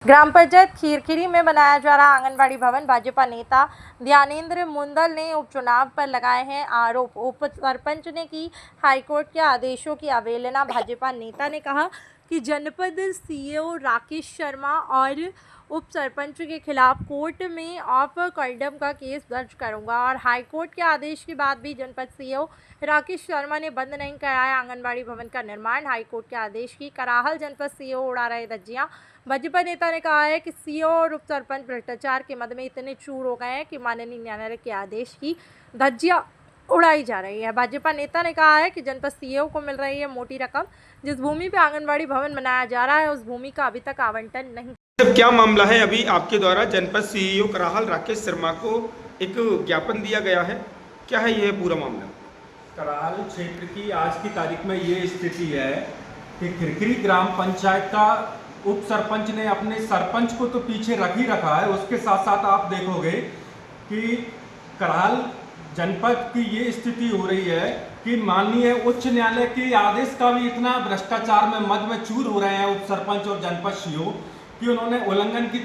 ग्राम पंचायत खीरखीरी में बनाया जा रहा आंगनबाड़ी भवन। भाजपा नेता ध्यानेंद्र मुंदल ने उपचुनाव पर लगाए हैं आरोप। उप सरपंच ने की हाईकोर्ट के आदेशों की अवहेलना। भाजपा नेता ने कहा कि जनपद सीईओ राकेश शर्मा और उप सरपंच के खिलाफ कोर्ट में ऑफ कॉन्डम का केस दर्ज करूंगा और हाईकोर्ट के आदेश के बाद भी जनपद सीईओ राकेश शर्मा ने बंद नहीं कराया आंगनबाड़ी भवन का निर्माण। हाईकोर्ट के आदेश की कराहल जनपद सीईओ उड़ा रहे धज्जियां। भाजपा नेता ने कहा है कि सीईओ और उप सरपंच भ्रष्टाचार के मद में इतने चूर हो गए हैं कि माननीय न्यायालय के आदेश की धज्जियां उड़ाई जा रही है। भाजपा नेता ने कहा है कि जनपद सीईओ को मिल रही है मोटी रकम। जिस भूमि पर आंगनबाड़ी भवन बनाया जा रहा है उस भूमि का अभी तक आवंटन नहीं। क्या मामला है? अभी आपके द्वारा जनपद सीईओ कराहल राकेश शर्मा को एक ज्ञापन दिया गया है, क्या है यह पूरा मामला? कराहल क्षेत्र की आज की तारीख में ये स्थिति है कि खीरखीरी ग्राम पंचायत का उप सरपंच ने अपने सरपंच को तो पीछे रख ही रखा है, उसके साथ साथ आप देखोगे कि कराहल जनपद की ये स्थिति हो रही है कि माननीय उच्च न्यायालय के आदेश का भी इतना भ्रष्टाचार में मद में चूर हो रहे हैं उप सरपंच और जनपद सीईओ कि उन्होंने उल्लंघन की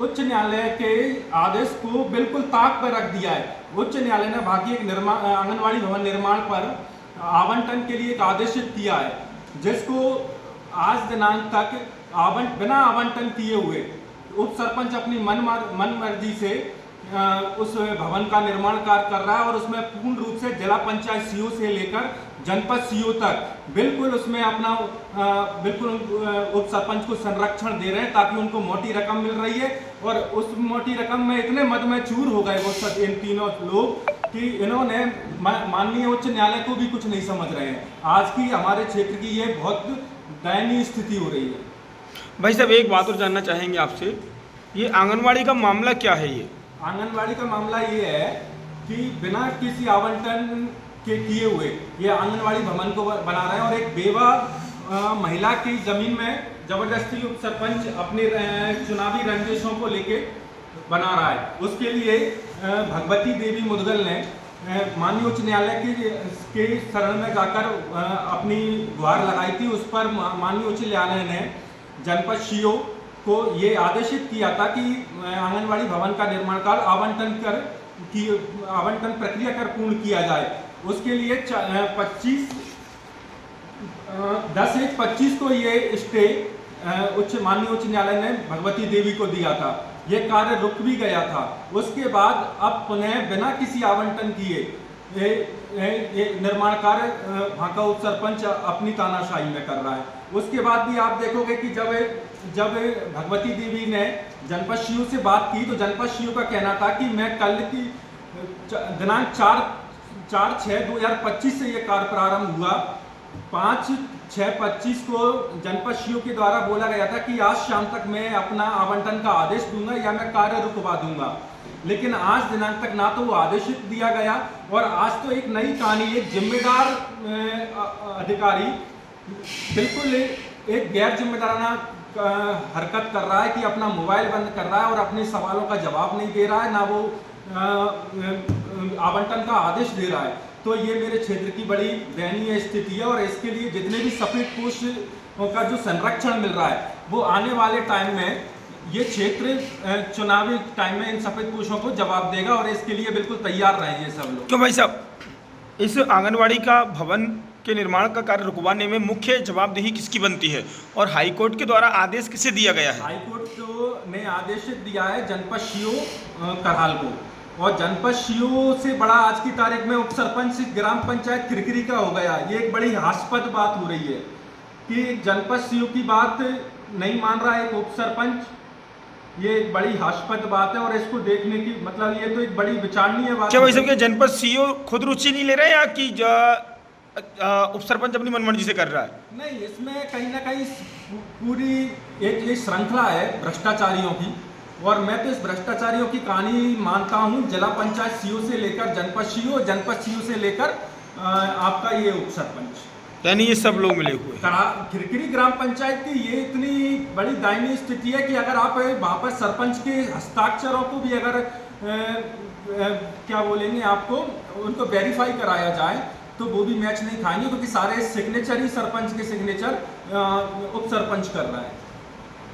उच्च न्यायालय के आदेश को बिल्कुल ताक पर रख दिया है। उच्च न्यायालय ने भाग्य आंगनबाड़ी भवन निर्माण पर आवंटन के लिए एक आदेशित किया है, जिसको आज दिनांक तक बिना आवंटन किए हुए उप सरपंच अपनी मन मर्जी से उस भवन का निर्माण कार्य कर रहा है और उसमें पूर्ण रूप से जिला पंचायत सीईओ से लेकर जनपद सीईओ तक बिल्कुल उसमें अपना बिल्कुल उप सरपंच को संरक्षण दे रहे हैं ताकि उनको मोटी रकम मिल रही है। और उस मोटी रकम में इतने मद में चूर हो गए वो सब इन तीनों लोग कि इन्होंने माननीय उच्च न्यायालय को भी कुछ नहीं समझ रहे हैं। आज की हमारे क्षेत्र की ये बहुत दयनीय स्थिति हो रही है। भाई साहब, एक बात और जानना चाहेंगे आपसे, ये आंगनबाड़ी का मामला क्या है? ये आंगनबाड़ी का मामला ये है कि बिना किसी आवंटन के किए हुए ये आंगनबाड़ी भवन को बना रहे हैं और एक बेवा महिला की जमीन में जबरदस्ती उप सरपंच अपने चुनावी रंजिशों को लेके बना रहा है। उसके लिए भगवती देवी मुदगल ने माननीय उच्च न्यायालय के शरण में जाकर अपनी गुहार लगाई थी। उस पर माननीय उच्च न्यायालय ने जनपद सीईओ को ये आदेशित किया था कि आंगनबाड़ी भवन का निर्माण कार्य आवंटन प्रक्रिया कर पूर्ण किया जाए। उसके लिए 10/1/25 को ये स्टे माननीय उच्च न्यायालय ने भगवती देवी को दिया था। ये कार्य रुक भी गया था। उसके बाद अब पुनः बिना किसी आवंटन किए ये निर्माण कार्य वहाँ का उप सरपंच अपनी तानाशाही में कर रहा है। उसके बाद भी आप देखोगे कि जब भगवती देवी ने जनपद सीईओ से बात की तो जनपद सीईओ का कहना था कि मैं कल की दिनांक 4/6/2025 से ये कार्य प्रारंभ हुआ। 5/6/25 को जनपद सीईओ के द्वारा बोला गया था कि आज शाम तक मैं अपना आवंटन का आदेश दूंगा या मैं कार्य रुकवा दूंगा, लेकिन आज दिनांक तक ना तो वो आदेशित दिया गया और आज तो एक नई कहानी, एक जिम्मेदार अधिकारी बिल्कुल एक गैर जिम्मेदाराना हरकत कर रहा है कि अपना मोबाइल बंद कर रहा है और अपने सवालों का जवाब नहीं दे रहा है, ना वो आवंटन का आदेश दे रहा है। तो ये मेरे क्षेत्र की बड़ी दयनीय स्थिति है और इसके लिए जितने भी सफेद पोश का जो संरक्षण मिल रहा है वो आने वाले टाइम में ये क्षेत्र चुनावी टाइम में इन सफेद पोशों को जवाब देगा और इसके लिए बिल्कुल तैयार रहेंगे सब लोग। क्यों भाई साहब, इस आंगनबाड़ी का भवन के निर्माण का कार्य रुकवाने में मुख्य जवाबदेही किसकी बनती है और हाईकोर्ट के द्वारा आदेश किसे दिया गया है? हाईकोर्ट ने आदेश दिया है जनपद सीईओ कराहल को, और जनपद सीईओ से बड़ा आज की तारीख में उप सरपंच ग्राम पंचायत खीरखीरी का हो गया। ये एक बड़ी हास्यास्पद बात हो रही है कि जनपद सीईओ की बात नहीं मान रहा है एक उप सरपंच। ये एक बड़ी हास्यास्पद बात है और इसको देखने की मतलब ये तो एक बड़ी विचारणीय बात है। क्या भाई साहब, जनपद सीईओ खुद रुचि नहीं ले रहे या कि उप सरपंच अपनी मनमर्जी से कर रहा है? नहीं, इसमें कहीं ना कहीं पूरी एक श्रृंखला है भ्रष्टाचारियों की और मैं तो इस भ्रष्टाचारियों की कहानी मानता हूँ। जिला पंचायत सीईओ से लेकर जनपद सीईओ से लेकर आपका ये उप सरपंच, यानी ये सब लोग मिले हुए। खीरखीरी ग्राम पंचायत की ये इतनी बड़ी दयनीय स्थिति है कि अगर आप वहाँ पर सरपंच के हस्ताक्षरों को भी अगर क्या बोलेंगे आपको उनको वेरीफाई कराया जाए तो वो भी मैच नहीं खाएंगे, क्योंकि सारे सिग्नेचर ही सरपंच के सिग्नेचर उप सरपंच कर रहा है।